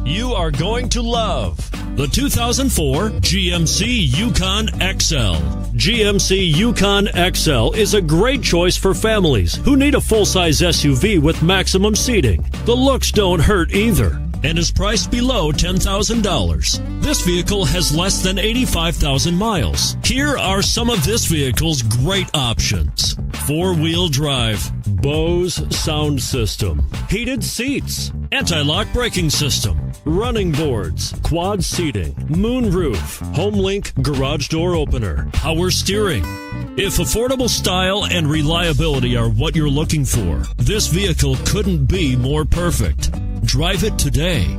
you are going to love the 2004 GMC Yukon XL. GMC Yukon XL is a great choice for families who need a full-size SUV with maximum seating. The looks don't hurt either and is priced below $10,000. This vehicle has less than 85,000 miles. Here are some of this vehicle's great options: four-wheel drive, Bose sound system, heated seats, anti-lock braking system, running boards, quad seating, moonroof, HomeLink garage door opener, power steering. If affordable style and reliability are what you're looking for, this vehicle couldn't be more perfect. Drive it today.